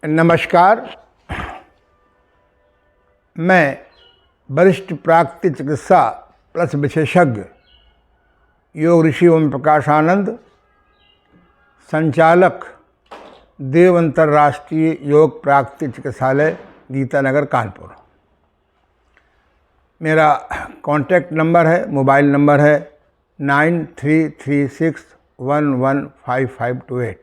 नमस्कार। मैं वरिष्ठ प्राकृतिक चिकित्सा प्लस विशेषज्ञ योग ऋषि ओम प्रकाश आनंद, संचालक देव अंतर्राष्ट्रीय योग प्राकृतिक चिकित्सालय, गीतानगर, कानपुर। मेरा कॉन्टैक्ट नंबर है, मोबाइल नंबर है 9336115528।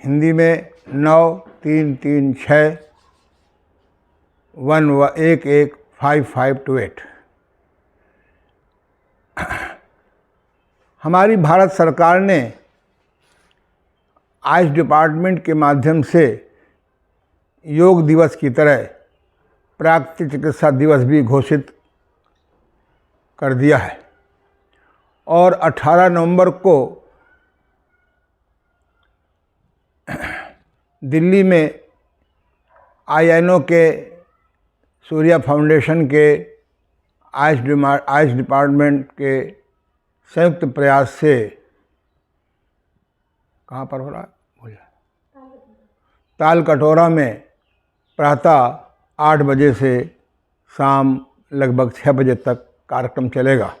हिंदी में 9336115528। हमारी भारत सरकार ने आयुष डिपार्टमेंट के माध्यम से योग दिवस की तरह प्राकृतिक चिकित्सा दिवस भी घोषित कर दिया है और 18 नवंबर को दिल्ली में INO के सूर्या फाउंडेशन के आयुष डिपार्टमेंट के संयुक्त प्रयास से कहाँ पर हो रहा है ताल कटोरा में प्रातः 8 बजे से शाम लगभग 6 बजे तक कार्यक्रम चलेगा।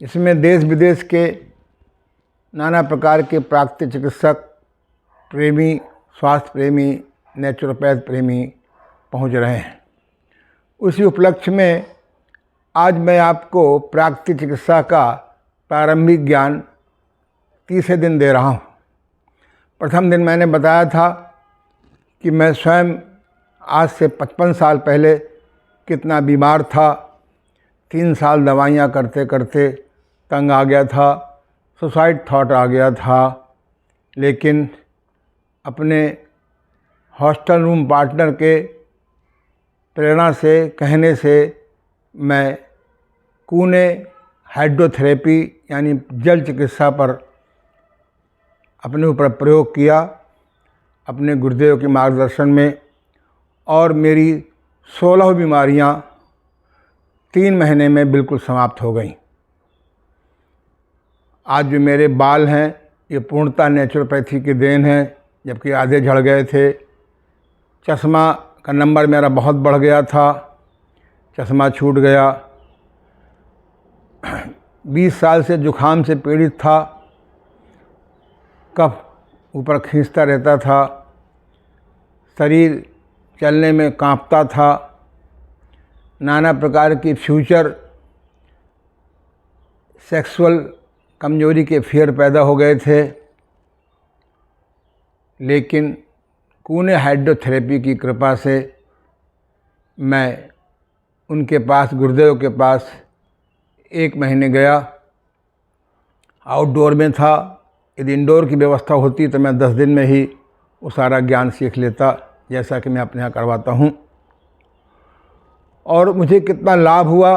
इसमें देश विदेश के नाना प्रकार के प्राकृतिक चिकित्सक प्रेमी, स्वास्थ्य प्रेमी, नेचुरोपैथ प्रेमी पहुंच रहे हैं। उसी उपलक्ष्य में आज मैं आपको प्राकृतिक चिकित्सा का प्रारंभिक ज्ञान तीसरे दिन दे रहा हूं। प्रथम दिन मैंने बताया था कि मैं स्वयं आज से 55 साल पहले कितना बीमार था। 3 साल दवाइयाँ करते करते तंग आ गया था, सुसाइड थॉट आ गया था, लेकिन अपने हॉस्टल रूम पार्टनर के प्रेरणा से, कहने से मैं कूने हाइड्रोथेरेपी यानी जल चिकित्सा पर अपने ऊपर प्रयोग किया अपने गुरुदेव के मार्गदर्शन में, और मेरी 16 बीमारियां 3 महीने में बिल्कुल समाप्त हो गईं। आज जो मेरे बाल हैं ये पूर्णतः नेचुरोपैथी की देन है, जबकि आधे झड़ गए थे। चश्मा का नंबर मेरा बहुत बढ़ गया था, चश्मा छूट गया। 20 साल से जुखाम से पीड़ित था, कफ ऊपर खींचता रहता था, शरीर चलने में कांपता था, नाना प्रकार की फ्यूचर सेक्सुअल कमजोरी के फेयर पैदा हो गए थे। लेकिन कूने हाइड्रोथेरेपी की कृपा से मैं उनके पास, गुरुदेव के पास 1 महीने गया। आउटडोर में था, यदि इंडोर की व्यवस्था होती तो मैं 10 दिन में ही वो सारा ज्ञान सीख लेता, जैसा कि मैं अपने यहाँ करवाता हूँ। और मुझे कितना लाभ हुआ।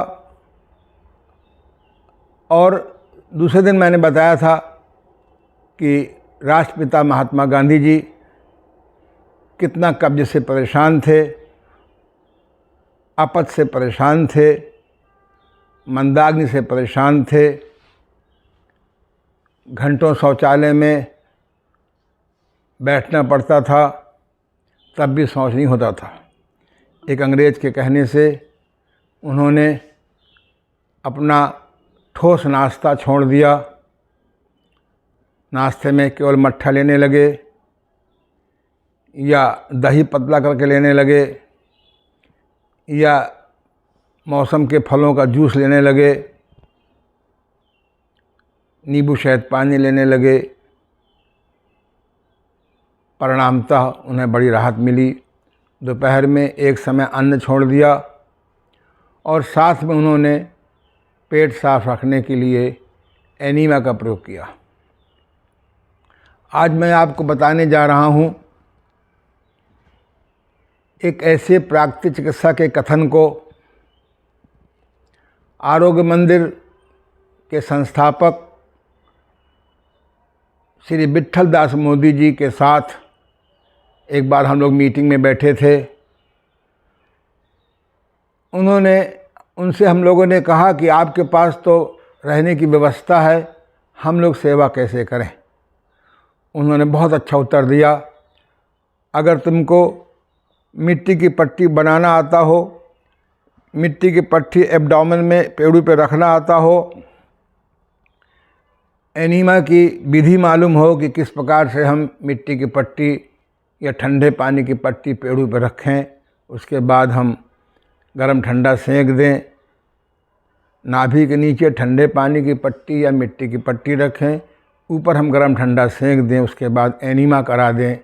और दूसरे दिन मैंने बताया था कि राष्ट्रपिता महात्मा गांधी जी कितना कब्ज से परेशान थे, अपच से परेशान थे, मंदाग्नि से परेशान थे, घंटों शौचालय में बैठना पड़ता था, तब भी शौच नहीं होता था। एक अंग्रेज़ के कहने से उन्होंने अपना ठोस नाश्ता छोड़ दिया, नाश्ते में केवल मट्ठा लेने लगे या दही पतला करके लेने लगे या मौसम के फलों का जूस लेने लगे, नींबू शहद पानी लेने लगे। परिणामतः उन्हें बड़ी राहत मिली। दोपहर में एक समय अन्न छोड़ दिया और साथ में उन्होंने पेट साफ रखने के लिए एनीमा का प्रयोग किया। आज मैं आपको बताने जा रहा हूँ एक ऐसे प्राकृतिक चिकित्सा के कथन को आरोग्य मंदिर के संस्थापक श्री विट्ठल दास मोदी जी के साथ एक बार हम लोग मीटिंग में बैठे थे। उनसे हम लोगों ने कहा कि आपके पास तो रहने की व्यवस्था है, हम लोग सेवा कैसे करें। उन्होंने बहुत अच्छा उत्तर दिया, अगर तुमको मिट्टी की पट्टी बनाना आता हो, मिट्टी की पट्टी एब्डोमेन में पेड़ों पे रखना आता हो, एनीमा की विधि मालूम हो कि किस प्रकार से हम मिट्टी की पट्टी या ठंडे पानी की पट्टी पेड़ों पे रखें, उसके बाद हम गरम ठंडा सेंक दें। नाभि के नीचे ठंडे पानी की पट्टी या मिट्टी की पट्टी रखें, ऊपर हम गरम ठंडा सेंक दें, उसके बाद एनीमा करा दें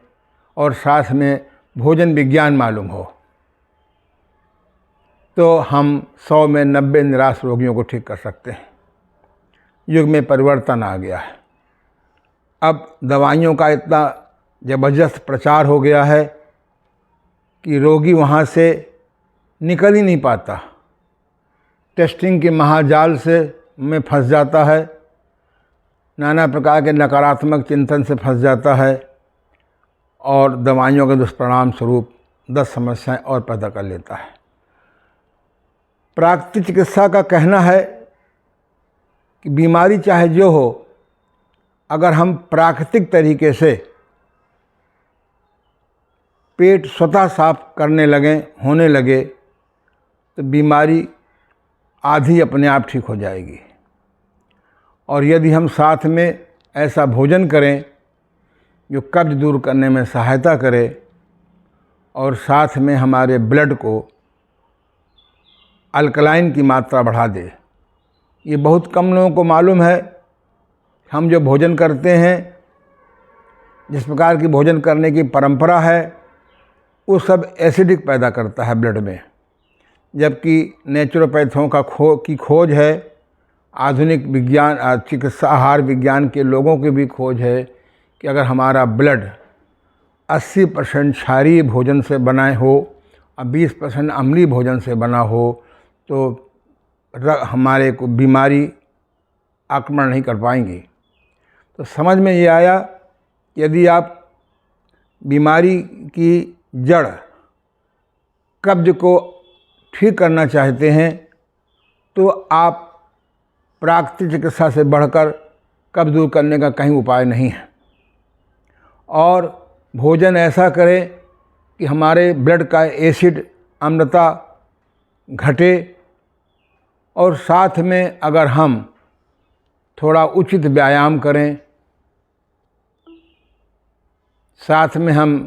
और साथ में भोजन विज्ञान मालूम हो, तो हम 100 में 90 निराश रोगियों को ठीक कर सकते हैं। युग में परिवर्तन आ गया है। अब दवाइयों का इतना ज़बरदस्त प्रचार हो गया है कि रोगी वहाँ से निकल ही नहीं पाता, टेस्टिंग के महाजाल से में फंस जाता है, नाना प्रकार के नकारात्मक चिंतन से फंस जाता है और दवाइयों के दुष्परिणाम स्वरूप 10 समस्याएं और पैदा कर लेता है। प्राकृतिक चिकित्सा का कहना है कि बीमारी चाहे जो हो, अगर हम प्राकृतिक तरीके से पेट स्वतः साफ करने होने लगे तो बीमारी आधी अपने आप ठीक हो जाएगी। और यदि हम साथ में ऐसा भोजन करें जो कब्ज दूर करने में सहायता करे और साथ में हमारे ब्लड को अल्कलाइन की मात्रा बढ़ा दे। ये बहुत कम लोगों को मालूम है। हम जो भोजन करते हैं, जिस प्रकार की भोजन करने की परंपरा है, वो सब एसिडिक पैदा करता है ब्लड में, जबकि नेचुरोपैथों की खोज है, आधुनिक विज्ञान चिकित्सा आहार विज्ञान के लोगों की भी खोज है कि अगर हमारा ब्लड 80% क्षारीय भोजन से बना हो और 20% अम्लीय भोजन से बना हो तो हमारे को बीमारी आक्रमण नहीं कर पाएंगी। तो समझ में ये आया, यदि आप बीमारी की जड़ कब्ज को ठीक करना चाहते हैं तो आप प्राकृतिक चिकित्सा से बढ़कर कब्ज दूर करने का कहीं उपाय नहीं है। और भोजन ऐसा करें कि हमारे ब्लड का एसिड अम्लता घटे और साथ में अगर हम थोड़ा उचित व्यायाम करें, साथ में हम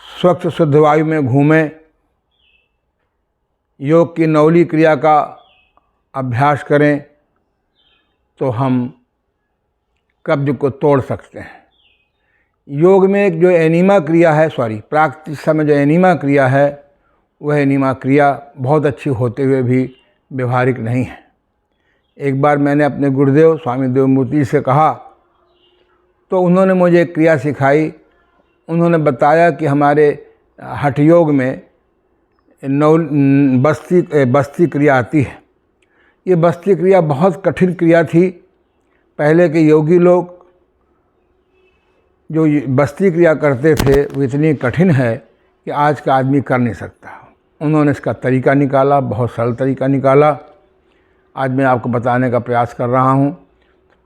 स्वच्छ शुद्ध वायु में घूमें, योग की नौली क्रिया का अभ्यास करें, तो हम कब्ज को तोड़ सकते हैं। योग में एक जो एनीमा क्रिया है, प्राकृतिक समय जो एनीमा क्रिया है, वह एनीमा क्रिया बहुत अच्छी होते हुए भी व्यवहारिक नहीं है। एक बार मैंने अपने गुरुदेव स्वामी देवमूर्ति से कहा तो उन्होंने मुझे एक क्रिया सिखाई। उन्होंने बताया कि हमारे हठ योग में बस्ती क्रिया आती है। ये बस्ती क्रिया बहुत कठिन क्रिया थी। पहले के योगी लोग जो बस्ती क्रिया करते थे वो इतनी कठिन है कि आज का आदमी कर नहीं सकता। उन्होंने इसका तरीका निकाला, बहुत सरल तरीका निकाला। आज मैं आपको बताने का प्रयास कर रहा हूँ।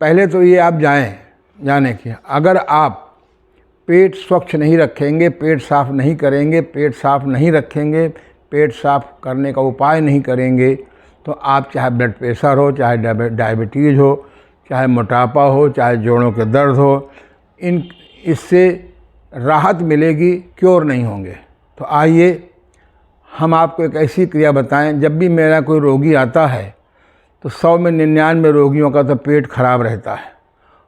पहले तो ये आप जाने कि अगर आप पेट स्वच्छ नहीं रखेंगे, पेट साफ नहीं करेंगे, पेट साफ नहीं रखेंगे, पेट साफ करने का उपाय नहीं करेंगे, तो आप चाहे ब्लड प्रेशर हो, चाहे डायबिटीज़ हो, चाहे मोटापा हो, चाहे जोड़ों के दर्द हो, इससे राहत मिलेगी, क्योर नहीं होंगे। तो आइए हम आपको एक ऐसी क्रिया बताएं। जब भी मेरा कोई रोगी आता है तो 100 में 99 रोगियों का तो पेट खराब रहता है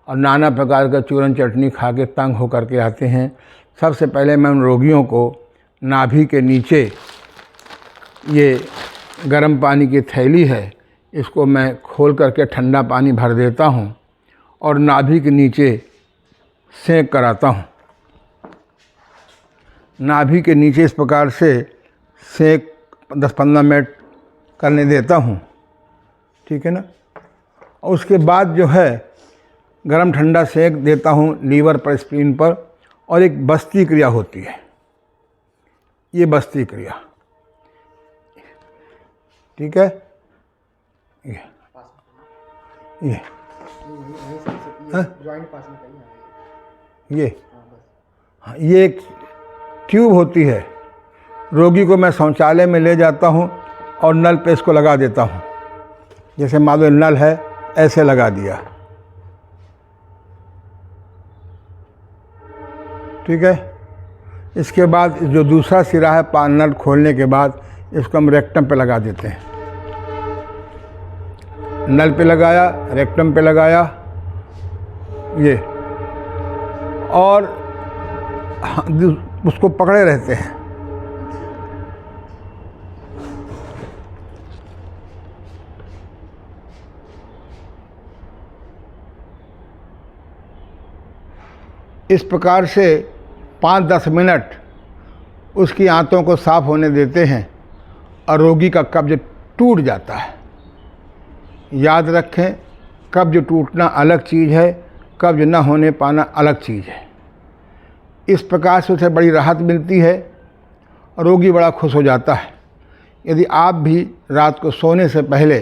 और नाना प्रकार का चूरन चटनी खा के तंग होकर के आते हैं। सबसे पहले मैं उन रोगियों को नाभि के नीचे ये गर्म पानी की थैली है, इसको मैं खोल करके ठंडा पानी भर देता हूँ और नाभि के नीचे सेंक कराता हूँ। नाभि के नीचे इस प्रकार से सेंक 10-15 मिनट करने देता हूँ, ठीक है ना। और उसके बाद जो है गरम ठंडा सेंक देता हूँ लीवर पर, स्प्लीन पर। और एक बस्ती क्रिया होती है, ये बस्ती क्रिया, ठीक है। ये हाँ, ये एक ट्यूब होती है, रोगी को मैं शौचालय में ले जाता हूँ और नल पे इसको लगा देता हूँ। जैसे मान लो नल है, ऐसे लगा दिया, ठीक है। इसके बाद जो दूसरा सिरा है नल खोलने के बाद इसको हम रेक्टम पे लगा देते हैं। नल पे लगाया, रेक्टम पे लगाया ये, और उसको पकड़े रहते हैं। इस प्रकार से 5-10 मिनट उसकी आंतों को साफ होने देते हैं और रोगी का कब्ज टूट जाता है। याद रखें, कब्ज टूटना अलग चीज़ है, कब्ज न होने पाना अलग चीज़ है। इस प्रकार से उसे बड़ी राहत मिलती है और रोगी बड़ा खुश हो जाता है। यदि आप भी रात को सोने से पहले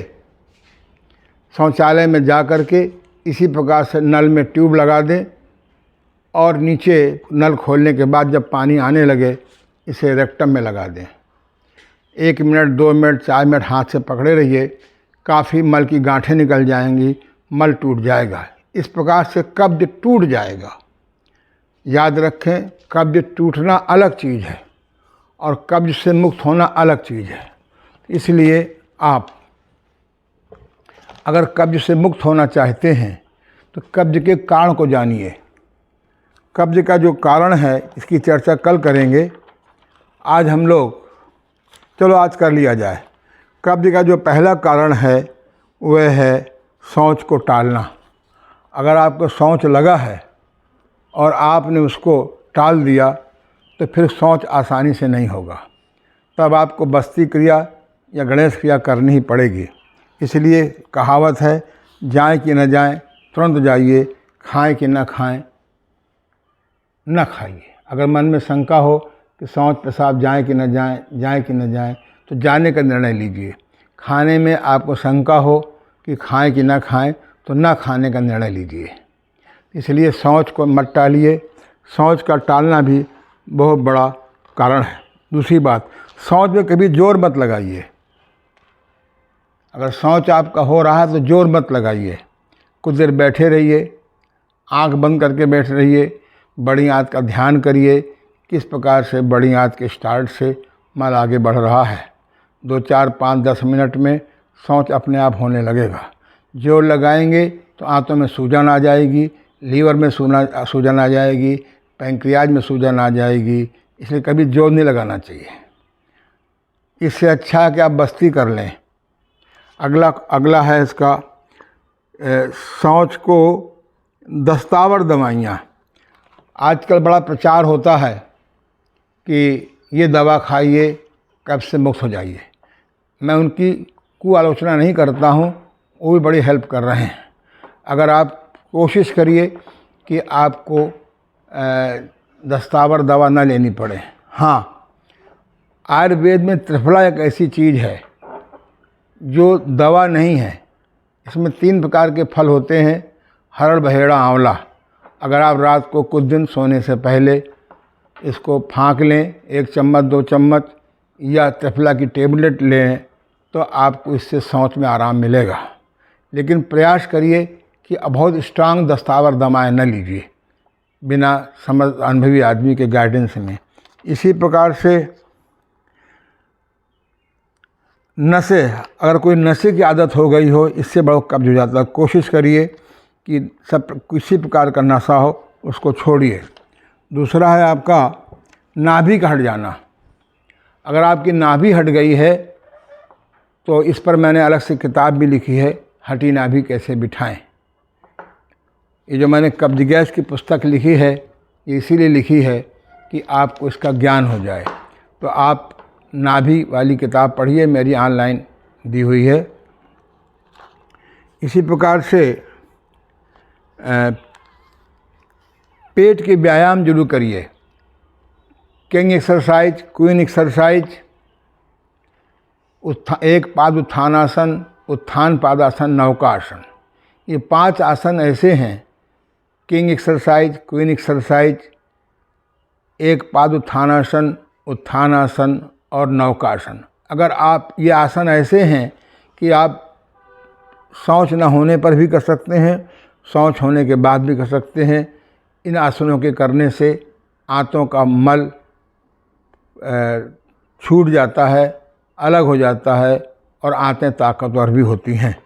शौचालय में जा कर के इसी प्रकार से नल में ट्यूब लगा दें और नीचे नल खोलने के बाद जब पानी आने लगे इसे रेक्टम में लगा दें। 1 मिनट, 2 मिनट, 4 मिनट हाथ से पकड़े रहिए, काफ़ी मल की गांठें निकल जाएंगी, मल टूट जाएगा। इस प्रकार से कब्ज टूट जाएगा। याद रखें, कब्ज टूटना अलग चीज़ है और कब्ज से मुक्त होना अलग चीज़ है। इसलिए आप अगर कब्ज से मुक्त होना चाहते हैं तो कब्ज के कारण को जानिए। कब्ज का जो कारण है इसकी चर्चा कल करेंगे। आज हम लोग, चलो आज कर लिया जाए। कब्ज का जो पहला कारण है वह है शौच को टालना। अगर आपको शौच लगा है और आपने उसको टाल दिया तो फिर शौच आसानी से नहीं होगा, तब आपको बस्ती क्रिया या गणेश क्रिया करनी ही पड़ेगी। इसलिए कहावत है, जाएं कि न जाएं, तुरंत जाइए, खाएं कि न खाएं, न खाइए। अगर मन में शंका हो कि शौच पेशाब जाएं कि न जाएं, जाएं कि न जाएं, तो जाने का निर्णय लीजिए। खाने में आपको शंका हो कि खाएं कि न खाएं, तो न खाने का निर्णय लीजिए। इसलिए शौच को मत टालिए। शौच का टालना भी बहुत बड़ा कारण है। दूसरी बात, शौच में कभी जोर मत लगाइए। अगर शौच आपका हो रहा है तो जोर मत लगाइए। कुछ देर बैठे रहिए, आंख बंद करके बैठ रहिए, बड़ी आंत का ध्यान करिए, किस प्रकार से बड़ी आंत के स्टार्ट से मल आगे बढ़ रहा है। 2, 4, 5, 10 मिनट में शौच अपने आप होने लगेगा। जोर लगाएंगे तो आंतों में सूजन आ जाएगी, लीवर में सूजन आ जाएगी, पैंक्रियाज में सूजन आ जाएगी। इसलिए कभी जोर नहीं लगाना चाहिए। इससे अच्छा है कि आप बस्ती कर लें। अगला है इसका शौच को दस्तावर दवाइयाँ। आजकल बड़ा प्रचार होता है कि ये दवा खाइए, कब्ज से मुक्त हो जाइए। मैं उनकी आलोचना नहीं करता हूँ, वो भी बड़ी हेल्प कर रहे हैं। अगर आप कोशिश करिए कि आपको दस्तावर दवा न लेनी पड़े। हाँ, आयुर्वेद में त्रिफला एक ऐसी चीज़ है जो दवा नहीं है। इसमें 3 प्रकार के फल होते हैं, हरड़, बहेड़ा, आंवला। अगर आप रात को कुछ दिन सोने से पहले इसको फाँक लें, 1 चम्मच 2 चम्मच, या त्रिफला की टेबलेट लें, तो आपको इससे शौच में आराम मिलेगा। लेकिन प्रयास करिए कि बहुत स्ट्रांग दस्तावर दवाएं न लीजिए बिना समझ अनुभवी आदमी के गाइडेंस में। इसी प्रकार से नशे, अगर कोई नशे की आदत हो गई हो, इससे बड़ा कब्ज हो जाता है। कोशिश करिए कि किसी प्रकार का नशा हो उसको छोड़िए। दूसरा है आपका नाभि का हट जाना। अगर आपकी नाभि हट गई है तो इस पर मैंने अलग से किताब भी लिखी है, हटी नाभि कैसे बिठाएं। ये जो मैंने कब्ज गैस की पुस्तक लिखी है, ये इसीलिए लिखी है कि आपको इसका ज्ञान हो जाए। तो आप नाभि वाली किताब पढ़िए, मेरी ऑनलाइन दी हुई है। इसी प्रकार से पेट के व्यायाम जरूर करिए। किंग एक्सरसाइज, क्वीन एक्सरसाइज, एक पाद उत्थानासन, उत्थान पादासन, नौकासन। ये 5 आसन ऐसे हैं, किंग एक्सरसाइज, क्वीन एक्सरसाइज, एक पादुत्थानासन, उत्थानासन और नौकासन। अगर आप ये आसन ऐसे हैं कि आप शौच न होने पर भी कर सकते हैं, शौच होने के बाद भी कर सकते हैं। इन आसनों के करने से आंतों का मल छूट जाता है, अलग हो जाता है और आंतें ताकतवर भी होती हैं।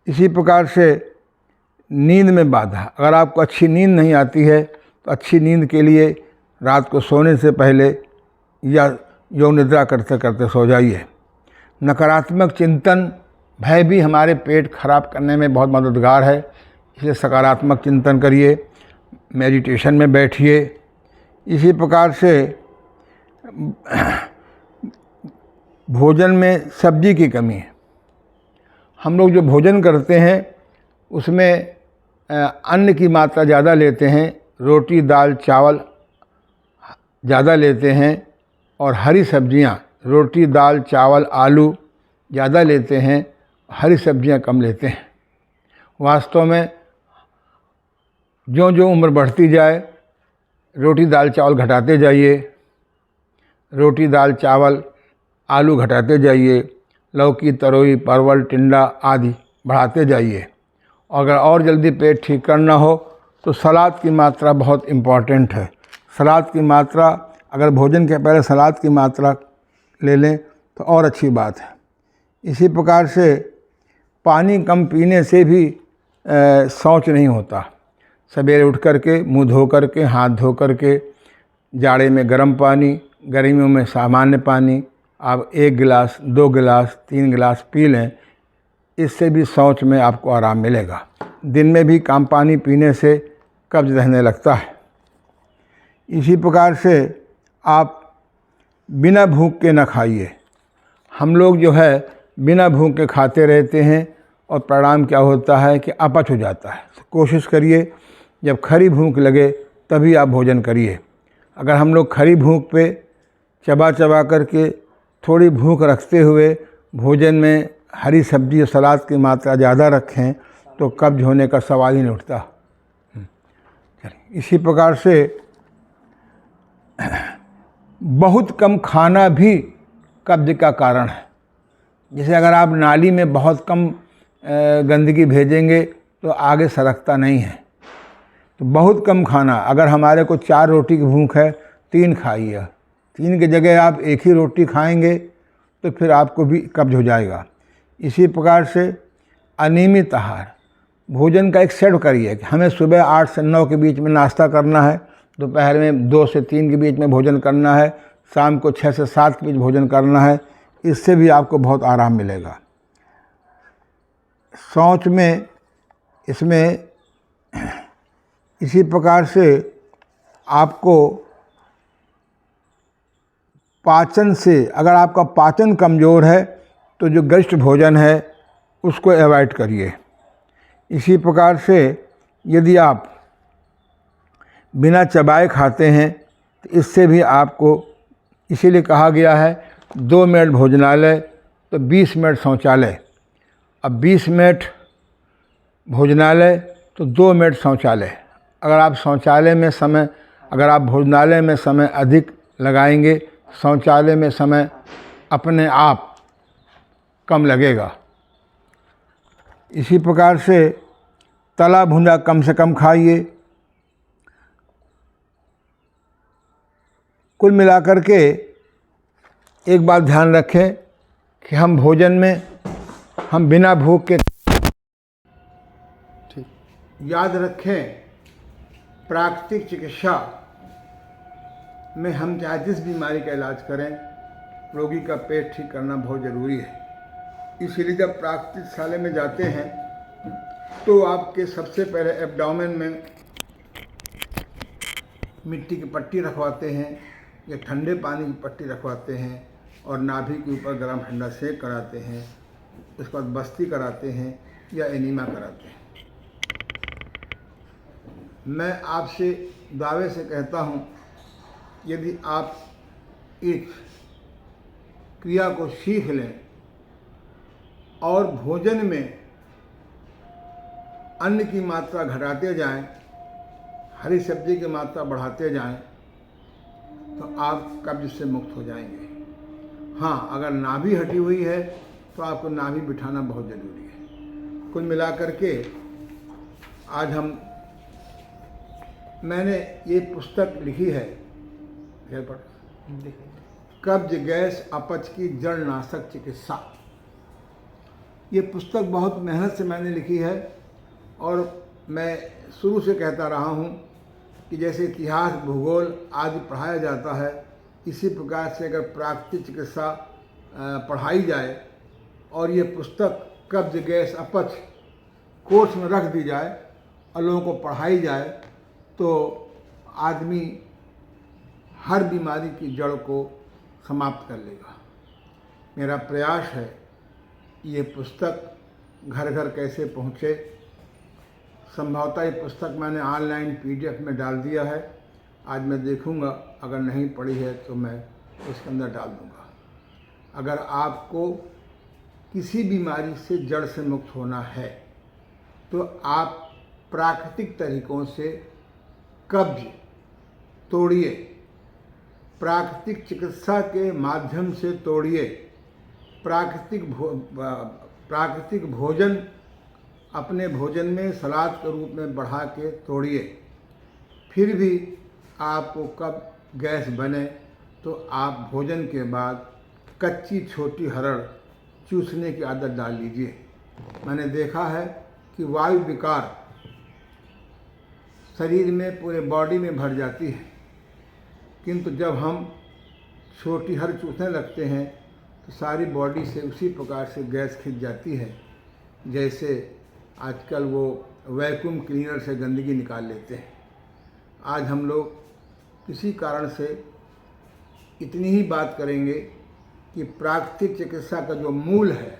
इसी प्रकार से नींद में बाधा, अगर आपको अच्छी नींद नहीं आती है तो अच्छी नींद के लिए रात को सोने से पहले या योग निद्रा करते करते सो जाइए। नकारात्मक चिंतन, भय भी हमारे पेट खराब करने में बहुत मददगार है, इसलिए सकारात्मक चिंतन करिए, मेडिटेशन में बैठिए। इसी प्रकार से भोजन में सब्जी की कमी है। हम लोग जो भोजन करते हैं उसमें अन्न की मात्रा ज़्यादा लेते हैं, रोटी दाल चावल ज़्यादा लेते हैं और हरी सब्जियां, रोटी दाल चावल आलू ज़्यादा लेते हैं, हरी सब्जियां कम लेते हैं। वास्तव में जो उम्र बढ़ती जाए रोटी दाल चावल घटाते जाइए, रोटी दाल चावल आलू घटाते जाइए, लौकी तरोई परवल टिंडा आदि बढ़ाते जाइए। अगर और जल्दी पेट ठीक करना हो तो सलाद की मात्रा बहुत इम्पॉर्टेंट है। सलाद की मात्रा, अगर भोजन के पहले सलाद की मात्रा ले लें तो और अच्छी बात है। इसी प्रकार से पानी कम पीने से भी शौच नहीं होता। सवेरे उठ करके मुँह धो करके, हाथ धो करके, जाड़े में गर्म पानी, गर्मियों में सामान्य पानी आप 1 गिलास 2 गिलास 3 गिलास पी लें, इससे भी शौच में आपको आराम मिलेगा। दिन में भी कम पानी पीने से कब्ज रहने लगता है। इसी प्रकार से आप बिना भूख के न खाइए। हम लोग जो है बिना भूख के खाते रहते हैं और परिणाम क्या होता है कि अपच हो जाता है। तो कोशिश करिए जब खरी भूख लगे तभी आप भोजन करिए। अगर हम लोग खरी भूख पे चबा चबा करके थोड़ी भूख रखते हुए भोजन में हरी सब्जी और सलाद की मात्रा ज़्यादा रखें तो कब्ज होने का सवाल ही नहीं उठता। इसी प्रकार से बहुत कम खाना भी कब्ज का कारण है। जैसे अगर आप नाली में बहुत कम गंदगी भेजेंगे तो आगे सरकता नहीं है। तो बहुत कम खाना, अगर हमारे को 4 रोटी की भूख है 3 खाइए, 3 की जगह आप 1 ही रोटी खाएंगे तो फिर आपको भी कब्ज हो जाएगा। इसी प्रकार से अनियमित आहार, भोजन का एक सेट करिए कि हमें सुबह 8 से 9 के बीच में नाश्ता करना है, दोपहर में 2 से 3 के बीच में भोजन करना है, शाम को 6 से 7 के बीच भोजन करना है। इससे भी आपको बहुत आराम मिलेगा। शौच में इसमें इसी प्रकार से आपको पाचन से, अगर आपका पाचन कमज़ोर है तो जो गरिष्ठ भोजन है उसको अवॉइड करिए। इसी प्रकार से यदि आप बिना चबाए खाते हैं तो इससे भी आपको, इसीलिए कहा गया है 2 मिनट भोजनालय तो 20 मिनट शौचालय। अब 20 मिनट भोजनालय तो 2 मिनट शौचालय। अगर आप शौचालय में समय, अगर आप भोजनालय में समय अधिक लगाएंगे, शौचालय में समय अपने आप कम लगेगा। इसी प्रकार से तला भुना कम से कम खाइए। कुल मिलाकर के एक बात ध्यान रखें कि हम भोजन में हम बिना भूख के, ठीक, याद रखें प्राकृतिक चिकित्सा में हम चाहे जिस बीमारी का इलाज करें, रोगी का पेट ठीक करना बहुत ज़रूरी है। इसीलिए जब प्राकृतिक चिकित्सालय में जाते हैं तो आपके सबसे पहले एब्डोमेन में मिट्टी की पट्टी रखवाते हैं या ठंडे पानी की पट्टी रखवाते हैं और नाभि के ऊपर गर्म ठंडा सेक कराते हैं। उसके बाद बस्ती कराते हैं या एनीमा कराते हैं। मैं आपसे दावे से कहता हूँ, यदि आप इस क्रिया को सीख लें और भोजन में अन्न की मात्रा घटाते जाएं, हरी सब्जी की मात्रा बढ़ाते जाएं, आप कब्ज से मुक्त हो जाएंगे। हाँ, अगर नाभि हटी हुई है तो आपको नाभि बिठाना बहुत ज़रूरी है। कुल मिलाकर के आज मैंने ये पुस्तक लिखी है, कब्ज गैस अपच की जड़ नाशक चिकित्सा। ये पुस्तक बहुत मेहनत से मैंने लिखी है और मैं शुरू से कहता रहा हूँ कि जैसे इतिहास, भूगोल आदि पढ़ाया जाता है, इसी प्रकार से अगर प्राकृतिक चिकित्सा पढ़ाई जाए और ये पुस्तक कब्ज गैस अपच कोर्स में रख दी जाए और लोगों को पढ़ाई जाए तो आदमी हर बीमारी की जड़ को समाप्त कर लेगा। मेरा प्रयास है ये पुस्तक घर घर कैसे पहुँचे। संभवतः ये पुस्तक मैंने ऑनलाइन PDF में डाल दिया है। आज मैं देखूंगा, अगर नहीं पढ़ी है तो मैं उसके अंदर डाल दूंगा। अगर आपको किसी बीमारी से जड़ से मुक्त होना है तो आप प्राकृतिक तरीकों से कब्ज तोड़िए, प्राकृतिक चिकित्सा के माध्यम से तोड़िए, प्राकृतिक भोजन अपने भोजन में सलाद के रूप में बढ़ा के तोड़िए। फिर भी आपको कब गैस बने तो आप भोजन के बाद कच्ची छोटी हरड़ चूसने की आदत डाल लीजिए। मैंने देखा है कि वायु विकार शरीर में, पूरे बॉडी में भर जाती है, किंतु जब हम छोटी हरड़ चूसने लगते हैं तो सारी बॉडी से उसी प्रकार से गैस खिंच जाती है, जैसे आजकल वो वैक्यूम क्लीनर से गंदगी निकाल लेते हैं। आज हम लोग किसी कारण से इतनी ही बात करेंगे कि प्राकृतिक चिकित्सा का जो मूल है,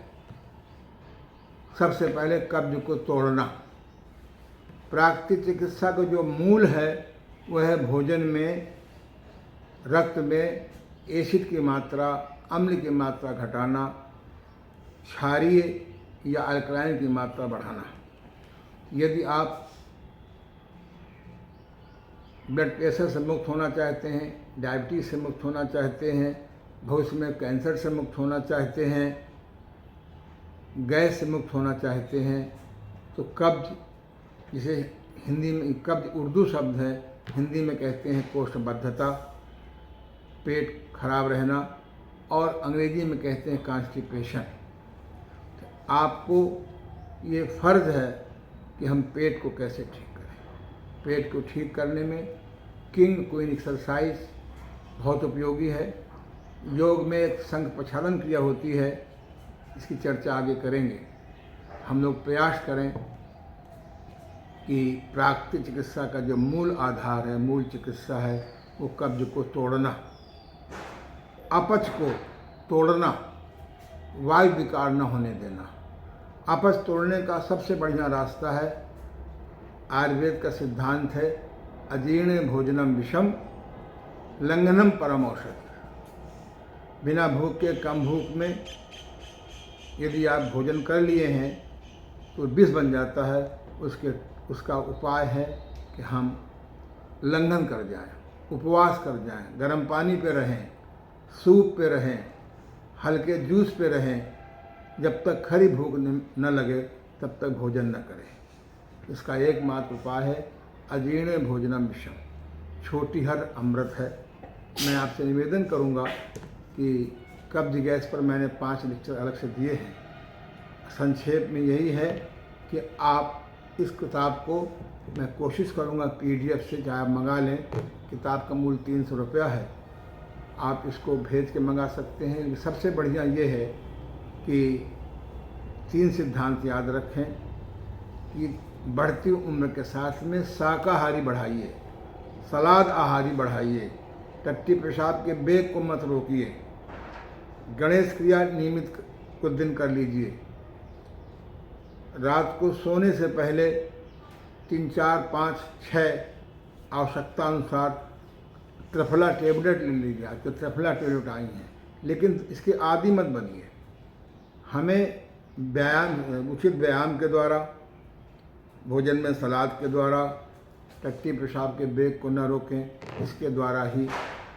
सबसे पहले कब्ज को तोड़ना। प्राकृतिक चिकित्सा का जो मूल है वह है भोजन में, रक्त में एसिड की मात्रा, अम्ल की मात्रा घटाना, क्षारीय या अल्कलाइन की मात्रा बढ़ाना। यदि आप ब्लड प्रेशर से मुक्त होना चाहते हैं, डायबिटीज़ से मुक्त होना चाहते हैं, भविष्य में कैंसर से मुक्त होना चाहते हैं, गैस से मुक्त होना चाहते हैं, तो कब्ज, जिसे हिंदी में कब्ज उर्दू शब्द है, हिंदी में कहते हैं कोष्ठबद्धता, पेट खराब रहना, और अंग्रेजी में कहते हैं कॉन्स्टिपेशन। आपको ये फ़र्ज़ है कि हम पेट को कैसे ठीक करें। पेट को ठीक करने में किंग क्वीन एक्सरसाइज बहुत उपयोगी है। योग में एक संघ प्रक्षालन क्रिया होती है, इसकी चर्चा आगे करेंगे। हम लोग प्रयास करें कि प्राकृतिक चिकित्सा का जो मूल आधार है, मूल चिकित्सा है, वो कब्ज को तोड़ना, अपच को तोड़ना, वायु विकार न होने देना। अपच तोड़ने का सबसे बढ़िया रास्ता है, आयुर्वेद का सिद्धांत है, अजीर्ण भोजनम विषम लंघनम परम औषध। बिना भूख के, कम भूख में यदि आप भोजन कर लिए हैं तो विष बन जाता है। उसका उपाय है कि हम लंघन कर जाएं, उपवास कर जाएं, गर्म पानी पे रहें, सूप पे रहें, हल्के जूस पे रहें। जब तक खरी भूख न लगे तब तक भोजन न करें। इसका एकमात्र उपाय है अजीर्ण भोजनम विषम, छोटी हर अमृत है। मैं आपसे निवेदन करूंगा कि कब्ज गैस पर मैंने 5 लेक्चर अलग से दिए हैं। संक्षेप में यही है कि आप इस किताब को, मैं कोशिश करूंगा PDF से चाहे आप मंगा लें। किताब का मूल्य 300 रुपया है। आप इसको भेज के मंगा सकते हैं। सबसे बढ़िया ये है कि 3 सिद्धांत याद रखें कि बढ़ती उम्र के साथ में शाकाहारी बढ़ाइए, सलाद आहारी बढ़ाइए, टट्टी पेशाब के बेग को मत रोकिए, गणेश क्रिया नियमित कुछ दिन कर लीजिए, रात को सोने से पहले 3, 4, 5, 6 आवश्यकता अनुसार त्रिफला टेबलेट ले लीजिए। आज तो त्रिफला टेबलेट आई हैं, लेकिन इसके आदी मत बनिए। हमें व्यायाम, उचित व्यायाम के द्वारा, भोजन में सलाद के द्वारा, टट्टी पेशाब के बेग को न रोकें, इसके द्वारा ही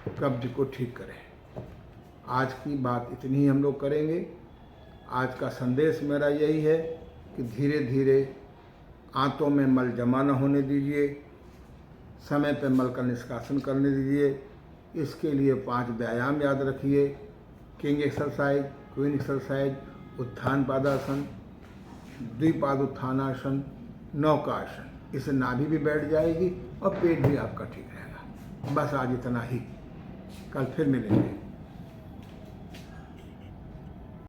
कब्ज को ठीक करें। आज की बात इतनी ही हम लोग करेंगे। आज का संदेश मेरा यही है कि धीरे धीरे आंतों में मल जमा न होने दीजिए, समय पर मल का निष्कासन करने दीजिए। इसके लिए 5 व्यायाम याद रखिए: किंग एक्सरसाइज, क्वीन एक्सरसाइज, उत्थान पादासन, द्विपाद उत्थानासन, नौकासन। इससे नाभि भी बैठ जाएगी और पेट भी आपका ठीक रहेगा। बस आज इतना ही, कल फिर मिलेंगे।